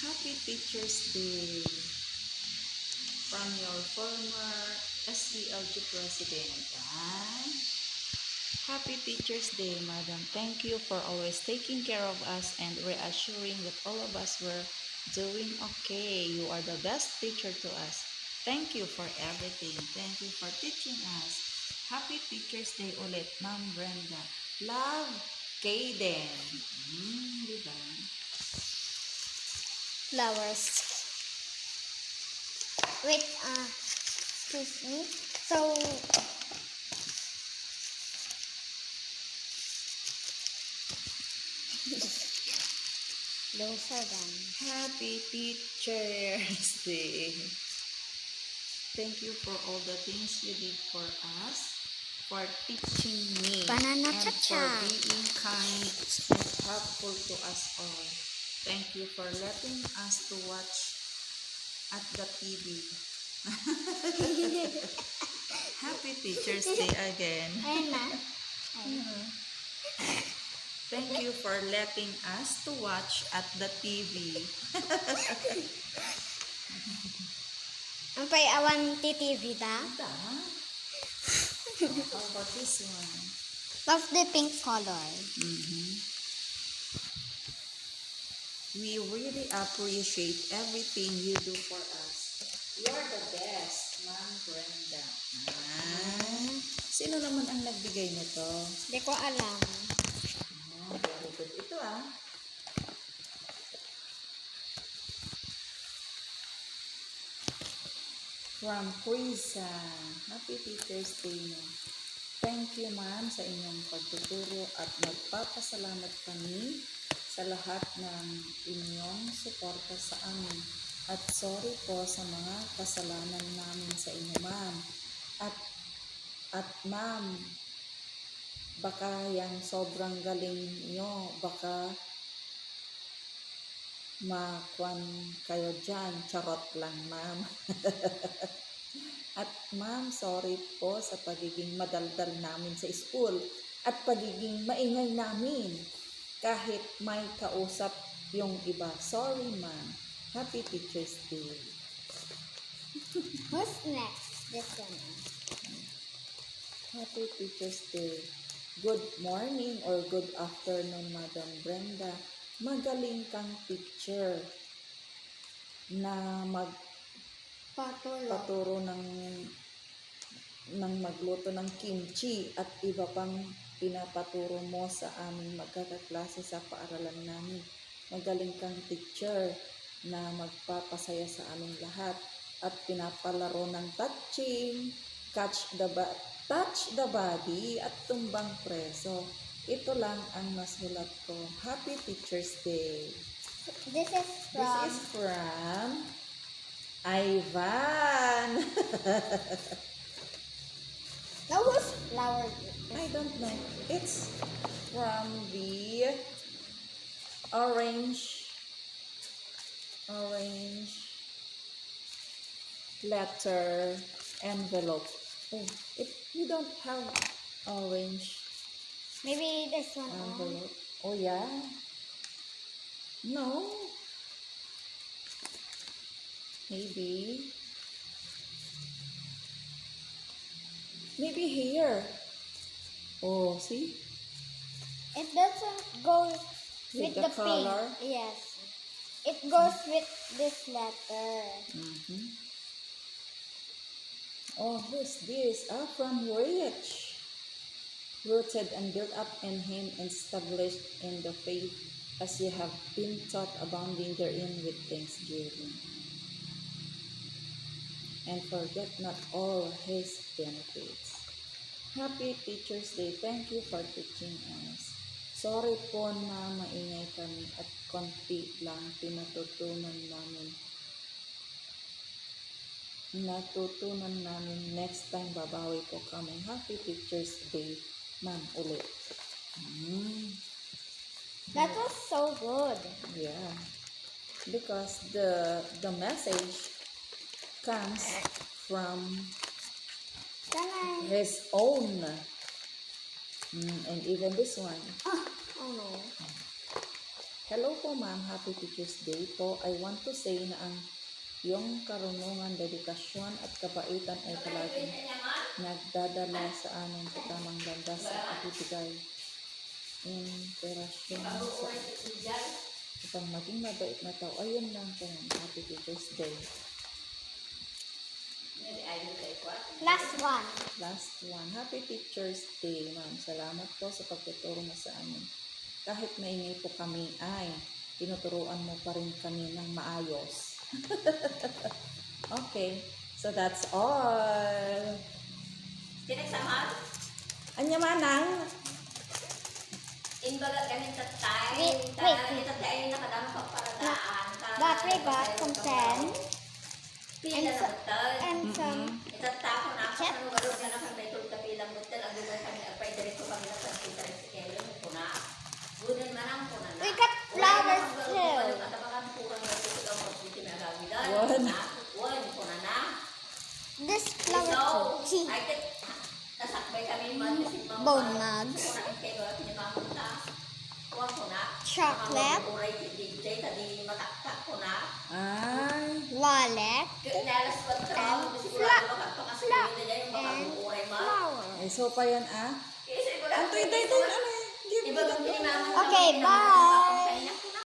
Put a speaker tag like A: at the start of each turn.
A: Happy Teacher's Day from your former SELG President. Happy Teacher's Day, Madam. Thank you for always taking care of us and reassuring that all of us were doing okay. You are the best teacher to us. Thank you for everything. Thank you for teaching us. Happy Teacher's Day ulit, Ma'am Brenda. Love, Kaden. Diba?
B: Flowers. Wait, excuse me. So, those are done.
A: Happy Teacher's Day. Thank you for all the things you did for us, for teaching me,
B: Banana
A: and
B: cha-cha.
A: for being kind and helpful to us all. Thank you for letting us to watch at the TV. Happy Teacher's Day again.
B: Ayun na.
A: Thank you for letting us to watch at the TV.
B: Ang pay-awan TV ba?
A: How about this one?
B: Love the pink color.
A: We really appreciate everything you do for us. You're the best, Ma'am Brenda. Sino naman ang nagbigay nito?
B: Hindi ko alam.
A: Very good. Ito From Prisa. Happy Teacher's Day mo. Thank you, ma'am, sa inyong pagtuturo at nagpapasalamat kami sa lahat ng inyong suporta sa amin. At sorry po sa mga kasalanan namin sa inyo, ma'am. At ma'am, baka yung sobrang galing nyo, baka makwan kayo dyan. Charot lang, ma'am. At ma'am, sorry po sa pagiging madaldal namin sa school at pagiging maingay namin kahit may kausap yung iba. Sorry, ma'am. Happy Teacher's Day.
B: Who's next? This one.
A: Happy Teacher's Day. Good morning or good afternoon, Madam Brenda. Magaling kang teacher na paturo ng magluto ng kimchi at iba pang pinapaturo mo sa aming magkakaklase sa paaralan namin. Magaling kang teacher na magpapasaya sa aming lahat at pinapalaro ng touching, touch the body at tumbang preso. Ito lang ang nasulat ko. Happy Teacher's Day.
B: This is
A: from Ivan.
B: That was flower.
A: I don't know. It's from the orange letter envelope. Oh, you don't have orange
B: Maybe this one.
A: envelope. Oh yeah. No. Maybe here. Oh, see?
B: It doesn't go with
A: the
B: the
A: color?
B: pink. Yes. It goes with this letter.
A: Oh, who's this? From Rich. Rooted and built up in him and established in the faith as you have been taught, abounding therein with thanksgiving. And forget not all his benefits. Happy Teacher's Day. Thank you for teaching us. Sorry po na maingay kami at konti lang natutunan namin. Next time babawi po kami. Happy Teacher's Day, ma'am, ulit.
B: That was so good.
A: Yeah. Because the message comes from his own. And even this one.
B: Oh no.
A: Hello po ma'am, happy Teacher's Day po. I want to say na ang iyong karunungan, dedikasyon at kabaitan ay palaging nagdadala sa amin sa tamang landas at pagbibigay inspirasyon sa upang maging mabait na tao. Ayun lang po ma'am, happy Teacher's Day.
B: Last one.
A: Last one, happy Teacher's Day ma'am. Salamat po sa pagtuturo mo sa amin. Kahit maingay po kami, ay tinuturuan mo pa rin kami ng maayos. Okay, so that's all.
C: Pinagsamahan?
A: Anya manang?
C: Imbaga ganit at tayo.
B: Wait.
C: Ganit at tayo nakadama pa paradaan.
B: That we got some sand
C: Pila na butal.
B: and some
C: Itatako na ako
B: Check.
C: sa lugar na nakapitol kapilang butal. Ang lugar kami apay dirito kami na pagkita rin si Kelly. Kuna. Gunin man ang kuna na.
B: we got flowers too.
C: Katabakan po kami na ito ang pagkita na gawilan.
A: One.
C: One. Kuna na.
B: This flower too.
C: I could nasakbay kami mag-isip mga
B: Bone mugs.
C: Kuna ang kego at pinimamunta. Kuha ko na.
B: Chocolate.
C: Mga mabuburay si DJ. Tadi mataktak ko na.
A: Ay,
B: Wallet
C: Nalas pa
B: And
C: trabaho. Sigurado makapakasuhin na dyan yung mga
B: and
C: mabuburay ma.
B: flower.
A: ay so pa yan ah.
C: Kasi ko
A: Antoy, ano eh? Give me
C: Iba
A: that.
C: kung hindi naman.
B: Okay, bye.